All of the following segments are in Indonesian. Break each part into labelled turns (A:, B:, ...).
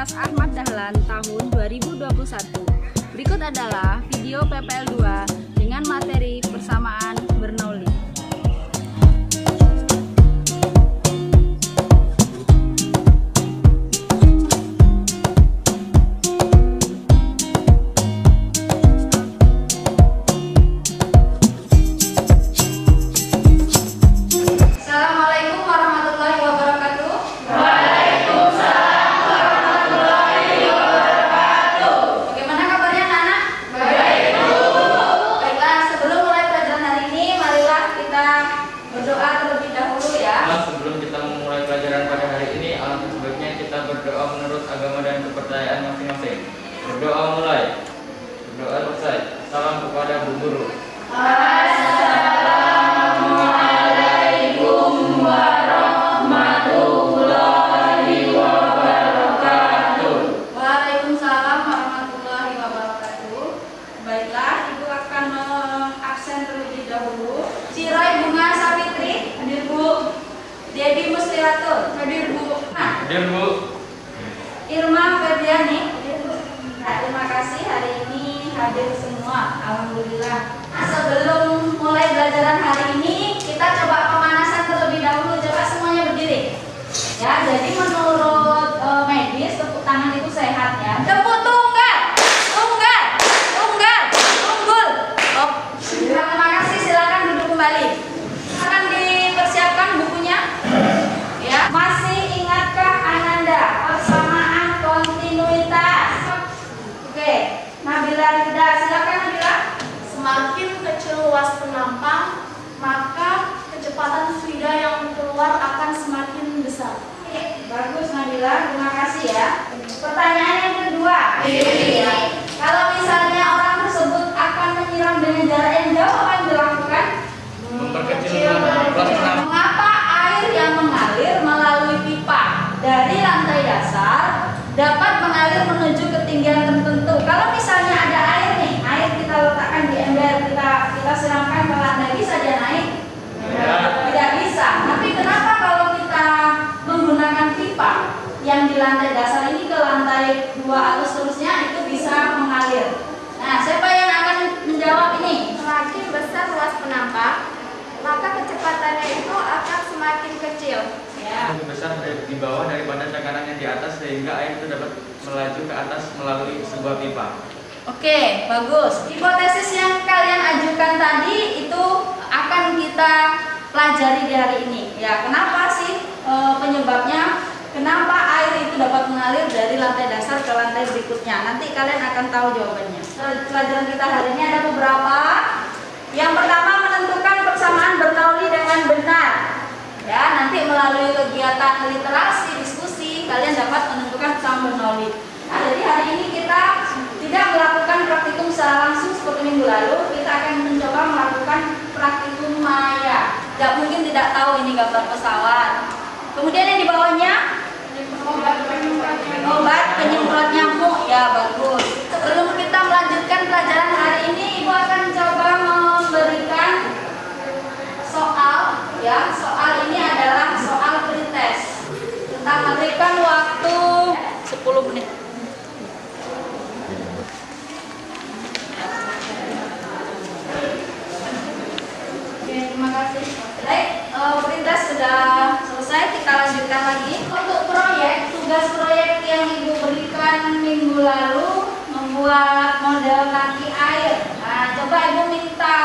A: kelas Ahmad Dahlan tahun 2021. Berikut adalah video PPL 2 dengan materi persamaan Bernoulli.
B: Berdoa menurut agama dan kepercayaan masing-masing. Berdoa mulai. Berdoa selesai. Salam kepada Bu Guru.
C: Assalamualaikum warahmatullahi wabarakatuh.
A: Waalaikumsalam warahmatullahi wabarakatuh. Baiklah, Ibu akan mengabsen terlebih dahulu. Ciroy Bunga Savitri, hadir Bu. Debbie Musliatur, hadir Bu.
B: Hadir Bu.
A: Irma Febriani. Nah, terima kasih hari ini hadir semua. Alhamdulillah. Nah, sebelum mulai pelajaran hari ini, kita coba pemanasan terlebih dahulu. Coba semuanya berdiri. Ya, jadi menurut medis tepuk tangan itu sehat ya. Tepuk tunggal, tunggal, tunggal, tunggul. Oh, terima kasih. Silakan duduk kembali. Akan dipersiapkan bukunya. Ya, masih ingatkah Ananda persamaan kontinuitas? Oke, Nabila Rida, silakan Nabila.
C: Semakin kecil luas penampang, maka kecepatan fluida yang keluar akan semakin besar.
A: Oke, bagus Nabila, terima kasih ya. Pertanyaan yang kedua. Ya. Kalau misalnya orang tersebut akan menyiram dengan jarak yang jauh, apa yang dilakukan?
B: Memperkecil
A: Mengapa air yang mengalir melalui pipa dari lantai dasar dapat mengalir menuju ketinggian tertentu? Kalau misalnya ada air nih, air kita letakkan di ember, kita siramkan ke lantai, bisa dia naik? Tidak bisa. Tapi kenapa kalau kita menggunakan pipa yang di lantai dasar ini ke lantai 2 atau seterusnya itu bisa mengalir? Nah, siapa yang akan menjawab ini?
C: Semakin besar luas penampang, maka kecepatannya itu akan semakin kecil.
A: Ya.
B: lebih besar di bawah daripada tekanan yang di atas sehingga air itu dapat melaju ke atas melalui sebuah pipa.
A: Oke, bagus. Hipotesis yang kalian ajukan tadi itu akan kita pelajari di hari ini. Ya, kenapa sih penyebabnya? Kenapa air itu dapat mengalir dari lantai dasar ke lantai berikutnya? Nanti kalian akan tahu jawabannya. Pelajaran kita hari ini ada beberapa. Yang pertama, menentukan persamaan Bernoulli dengan benar. Ya, nanti melalui kegiatan literasi, diskusi, kalian dapat menentukan persamaan Bernoulli. Nah, jadi hari ini kita tidak melakukan praktikum secara langsung seperti minggu lalu. Kita akan mencoba melakukan praktikum maya. Tidak mungkin tidak tahu ini gambar pesawat. Kemudian yang di bawahnya obat penyemprot nyamuk. Ya, bagus. Sebelum kita melanjutkan pelajaran hari ini, Ibu akan coba memberikan soal. Ya, soal ini adalah soal pretest. Kita memberikan waktu 10 menit. Oke, terima kasih. Baik, pretest sudah selesai. Kita lanjutkan lagi. Untuk proyek, tugas proyek yang Ibu berikan minggu lalu membuat model kaki air. Nah, coba Ibu minta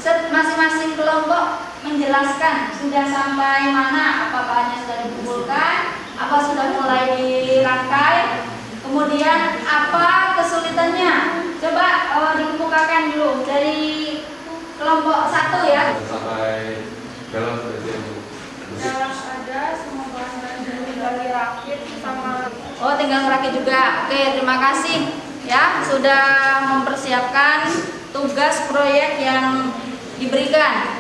A: masing-masing kelompok menjelaskan sudah sampai mana, apa bahannya sudah dikumpulkan, apa sudah mulai dirangkai, kemudian apa kesulitannya. Coba dikemukakan dulu dari kelompok 1 ya.
B: Sampai dalam seperti itu.
C: Dalam ada semua bahan dari rakit sama.
A: Oh, tinggal ngerakit juga. Oke, terima kasih ya sudah mempersiapkan tugas proyek yang diberikan.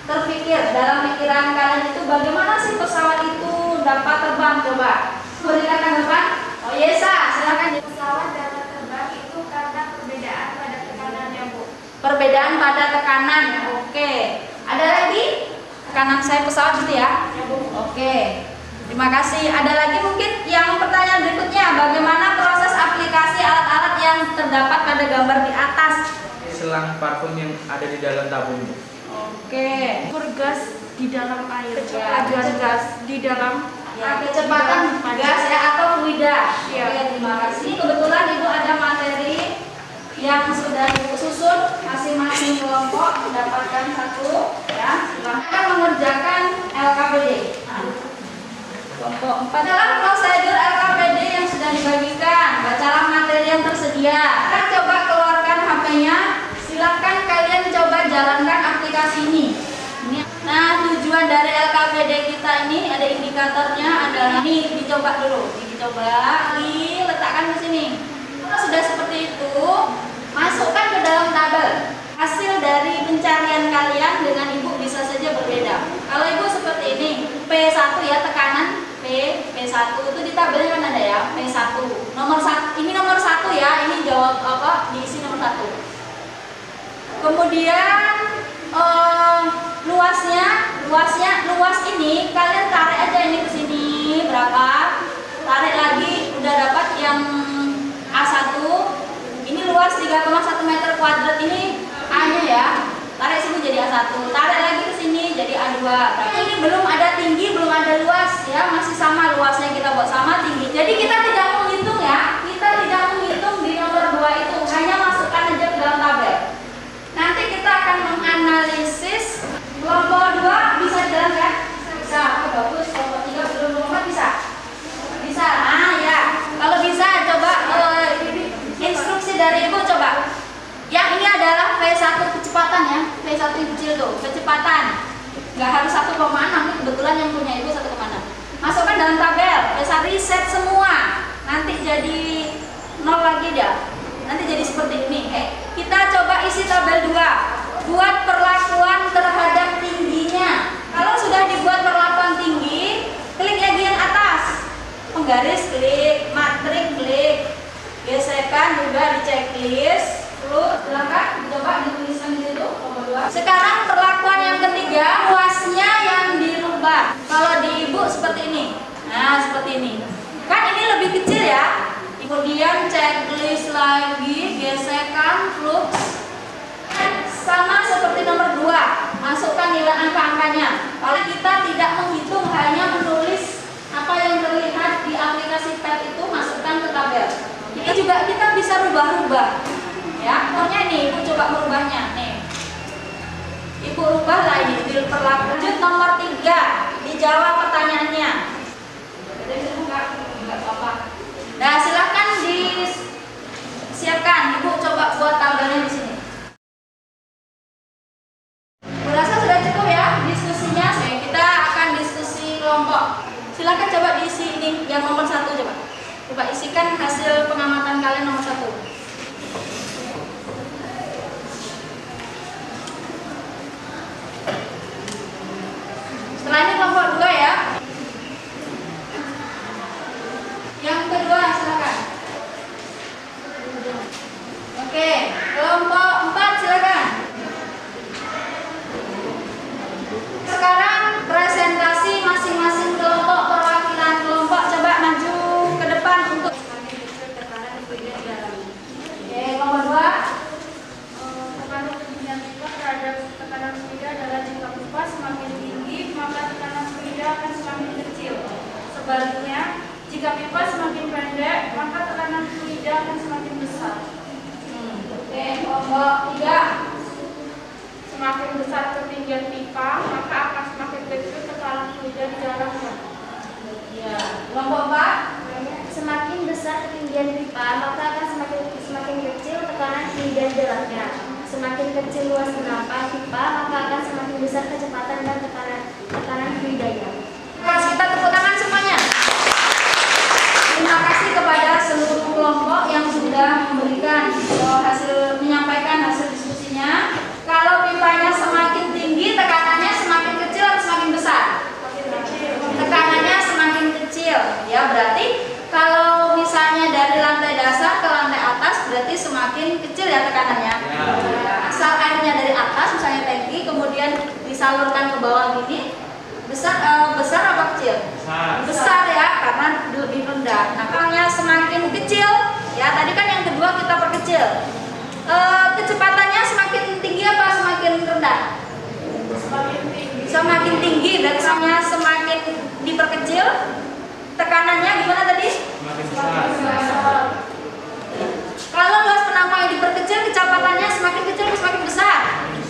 A: Terpikir dalam pikiran kalian itu bagaimana sih pesawat itu dapat terbang? Coba berikan tanggapan. Oh, Yesa, silakan.
C: Pesawat dapat terbang itu karena perbedaan pada tekanannya, Bu.
A: Perbedaan pada tekanan. Oke. Ada lagi? Tekanan saya pesawat gitu ya?
C: Ya, Bu.
A: Oke. Terima kasih. Ada lagi mungkin yang pertanyaan berikutnya, bagaimana proses aplikasi alat-alat yang terdapat pada gambar di atas?
B: Selang parfum yang ada di dalam tabung.
A: Oke.
C: Ukur gas di dalam air.
A: Kecepatan
C: gas di dalam
A: kecepatan gas ya atau fluida.
C: Iya.
A: Oke, terima kasih. Kebetulan Ibu ada materi yang sudah Ibu susun, masing-masing kelompok mendapatkan satu ya. Silahkan mengerjakan LKPD. Kelompok 4 dalam prosedur LKPD yang sudah dibagikan. Bacalah materi yang tersedia. Kita coba keluarkan HP-nya. Silakan kalian coba jalankan aplikasi ini. Nah, tujuan dari LKPD kita ini ada indikatornya adalah ini, dicoba dulu. Dicoba, diletakkan di sini. Kalau sudah seperti itu, masukkan ke dalam tabel. Hasil dari pencarian kalian dengan Ibu bisa saja berbeda. Kalau Ibu seperti ini, P1 ya, tekanan P1 itu di tabelnya kan ada ya, P1. Nomor 1, ini nomor 1 ya, ini jawab apa? Diisi nomor 1. Kemudian luas ini kalian tarik aja ini ke sini berapa? Tarik lagi udah dapat yang A1. Ini luas 3,1 meter kuadrat ini A-nya ya. Tarik sini jadi A1. Tarik lagi ke sini jadi A2. Berarti ini belum ada tinggi, belum ada luas ya, masih sama luasnya kita buat sama tinggi. Jadi kita tidak menghitung ya. Kita tidak menghitung di nomor 2 itu, hanya masukkan aja ke dalam tabel. Nanti kita akan menganalisis kelompok 2 bisa dijalankan? Bisa. Oh, bagus. Kelompok 3 belum, kelompok 4 bisa. Bisa. Ah ya. Kalau bisa coba instruksi dari Ibu coba. Yang ini adalah V1 kecepatan ya. V1 yang kecil tuh, kecepatan. Nggak harus 1,6, kebetulan yang punya Ibu 1,6. Masukkan dalam tabel. V1 reset semua. Nanti jadi 0 lagi dia. Nanti jadi seperti ini. Kita coba isi tabel 2. Buat perlakuan terhadap tingginya. Kalau sudah dibuat perlakuan tinggi, klik lagi yang atas. Penggaris klik, matrik klik. Gesekan juga di checklist. Lalu silakan coba dituliskan di situ nomor 2. Sekarang perlakuan yang ketiga, luasnya yang dirubah. Kalau di Ibu seperti ini. Nah, seperti ini. Kan ini lebih kecil ya. Kemudian checklist lagi, gesekan, flux. Sama seperti nomor 2, masukkan nilai angka-angkanya. Kalau kita tidak menghitung, hanya menulis apa yang terlihat di aplikasi pad itu, masukkan ke tabel. Ini juga kita bisa rubah-rubah. Ya, contohnya nih, Ibu coba merubahnya. Nih, Ibu rubah lah ini, diperlakukan. Lanjut nomor 3, dijawab pertanyaannya. Enggak apa-apa. Nah, silakan disiapkan. Ibu coba buat tabelnya di sini. Berasa sudah cukup ya diskusinya. Kita akan diskusi kelompok. Silakan coba diisi ini yang nomor 1 coba. Coba isikan hasil pengamatan kalian nomor 1. Setelah ini kelompok 2 ya. Yang kedua silakan. Oke, kelompok 4 silakan. Sekarang presentasi masing-masing kelompok, perwakilan kelompok coba maju ke depan untuk Oke, kelompok 2.
C: Tekanan ketinggian pipa terhadap tekanan fluida adalah jika pipa semakin tinggi, maka tekanan fluida akan semakin kecil. Sebaliknya, jika pipa semakin pendek, maka tekanan fluida akan semakin besar.
A: Oke, kelompok 3.
C: Semakin besar ketinggian pipa, maka akan semakin kecil tekanan fluida di dalamnya.
A: Ya, kelompok 4.
D: Semakin besar ketinggian pipa, maka akan semakin kecil tekanan fluida di dalamnya. Semakin kecil luas penampang pipa, maka akan semakin besar kecepatan dan tekanan fluidanya.
A: Kita tepuk tangan semuanya. Terima kasih kepada seluruh kelompok yang sudah memberikan menyampaikan hasil diskusinya. Kalau pipanya semakin tinggi, tekanannya semakin kecil atau semakin besar? Tekanannya semakin kecil. Ya, berarti kalau misalnya dari lantai dasar ke lantai atas, berarti semakin kecil ya tekanannya. Asal airnya dari atas, misalnya tangki, kemudian disalurkan ke bawah gini, Besar apa kecil? Besar ya, karena lebih rendah. Nah, kalau semakin kecil, ya tadi kan yang kedua kita perkecil. Kecepatannya semakin tinggi apa semakin rendah? Semakin tinggi, dan semakin diperkecil. Tekanannya gimana tadi?
B: Semakin besar.
A: Kalau luas penampang yang diperkecil, kecepatannya semakin kecil atau semakin besar?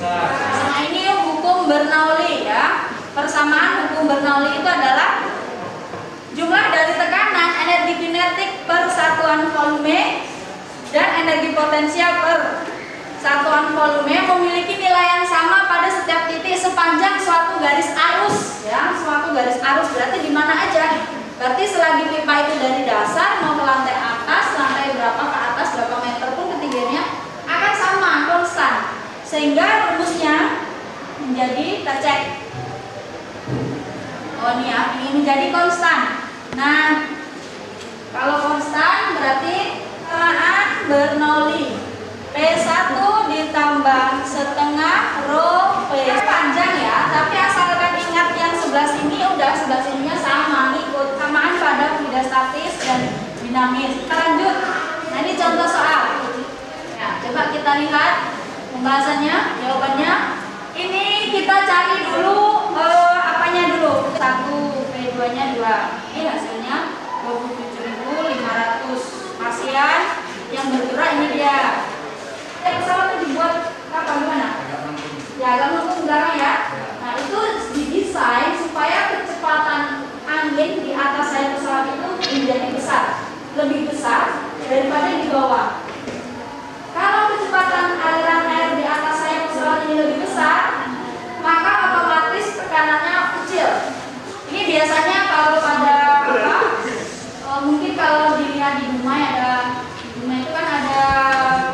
A: Nah, ini hukum Bernoulli ya. Persamaan hukum Bernoulli itu adalah jumlah dari tekanan, energi kinetik per satuan volume, dan energi potensial per satuan volume memiliki nilai yang sama pada setiap titik sepanjang suatu garis arus ya. Suatu garis arus berarti di mana aja? Berarti selagi pipa itu dari dasar mau ke lantai atas, lantai berapa ke atas, berapa meter pun ketinggiannya akan sama, konstan. Sehingga rumusnya menjadi, kita cek. Oh ini ya, ini menjadi konstan. Nah, kalau konstan berarti tekanan Bernoulli P1 ditambah setengah rho P. Panjang ya, tapi asalkan ingat yang sebelah sini, udah sebelah sininya sama, ngikut samaan pada fluida statis dan dinamis. Kita lanjut. Nah, ini contoh soal. Ya, coba kita lihat pembahasannya, jawabannya. Ini kita cari dulu apanya dulu. 1, P2-nya 2. Ini hasilnya 27.500 pasien yang bergerak, ini dia. Pesawat itu dibuat apa gimana? Ya, agak melengkung belakang ya. Nah, itu didesain supaya kecepatan angin di atas sayap pesawat itu menjadi besar, lebih besar daripada di bawah. Kalau kecepatan aliran air di atas sayap pesawat ini lebih besar, maka otomatis tekanannya kecil. Ini biasanya kalau pada mungkin kalau dilihat di Dumai itu kan ada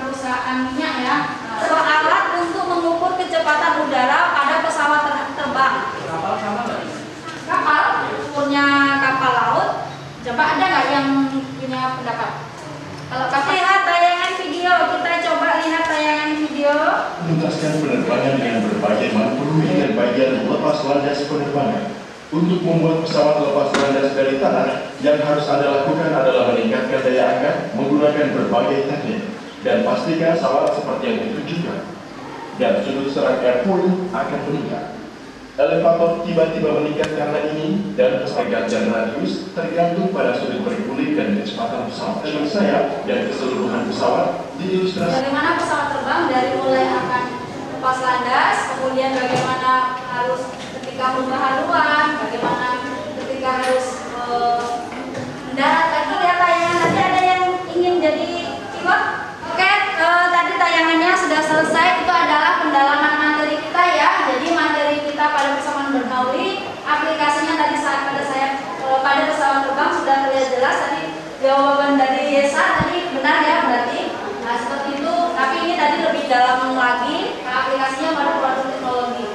A: perusahaan minyak ya. Alat untuk mengukur kecepatan udara pada pesawat terbang.
B: Kapal sama nggak?
A: Kapal, ukurnya kapal laut. Coba ada nggak yang punya pendapat? Kalau kapal, lihat tayangan video. Kita coba lihat tayangan video.
E: Menuntaskan penerbangan dengan berbagai manipulasi dan bagian lepas landas penerbangan. Untuk membuat pesawat lepas landas dari tanah, yang harus Anda lakukan adalah meningkatkan daya angkat menggunakan berbagai teknik dan pastikan salah seperti yang ditunjukkan. Dan sudut serang air pun akan meningkat. Elevator tiba-tiba meningkat karena ini, dan pergantian radius tergantung pada sudut bergulir dan kecepatan pesawat. Dengan sayap dan keseluruhan pesawat diilustrasi.
A: Bagaimana pesawat terbang dari mulai akan lepas landas, kemudian bagaimana harus ketika membuka haluan, bagaimana ketika harus mendarat. Lagi lihat tayangan, nanti ada yang ingin jadi pilot. Oke, tadi tayangannya sudah selesai. Itu adalah pendalaman materi kita ya. Jadi materi kita pada persamaan Bernoulli, aplikasinya tadi pada pesawat terbang sudah terlihat jelas. Tadi jawaban dari Yesa tadi benar ya berarti. Nah seperti itu. Tapi ini tadi lebih dalam lagi. Aplikasinya pada produk teknologi.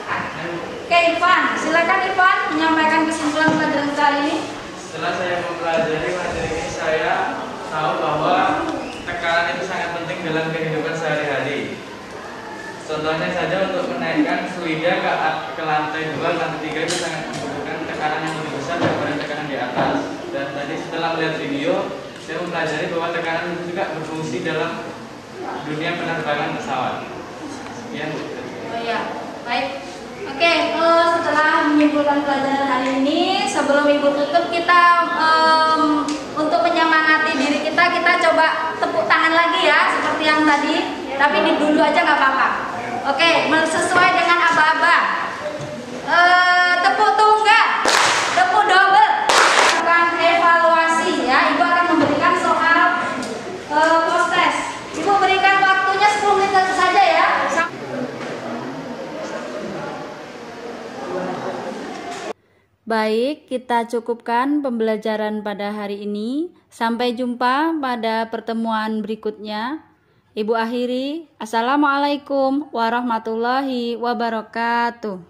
A: Oke Ivan, silakan Ivan menyampaikan kesimpulan pelajaran kali ini.
B: Setelah saya mempelajari materi ini, saya tahu bahwa tekanan itu sangat penting dalam kehidupan sehari-hari. Contohnya saja untuk menaikkan fluida ke lantai 2, lantai 3 itu sangat membutuhkan tekanan yang lebih besar daripada tekanan di atas. Dan tadi setelah melihat video, saya mempelajari bahwa tekanan itu juga berfungsi dalam dunia penerbangan pesawat. Sekian.
A: Oh ya, baik. Oke, setelah menyimpulkan pelajaran hari ini, sebelum Ibu tutup, kita untuk menyemangati diri kita coba tepuk tangan lagi ya, seperti yang tadi. Tapi dulu aja nggak apa-apa. Oke, sesuai dengan aba-aba. Tepuk tunggal, tepuk double. Bukan evaluasi ya. Ibu akan memberikan soal post test. Ibu berikan waktunya 10 menit saja ya. Baik, kita cukupkan pembelajaran pada hari ini. Sampai jumpa pada pertemuan berikutnya. Ibu akhiri, Assalamualaikum warahmatullahi wabarakatuh.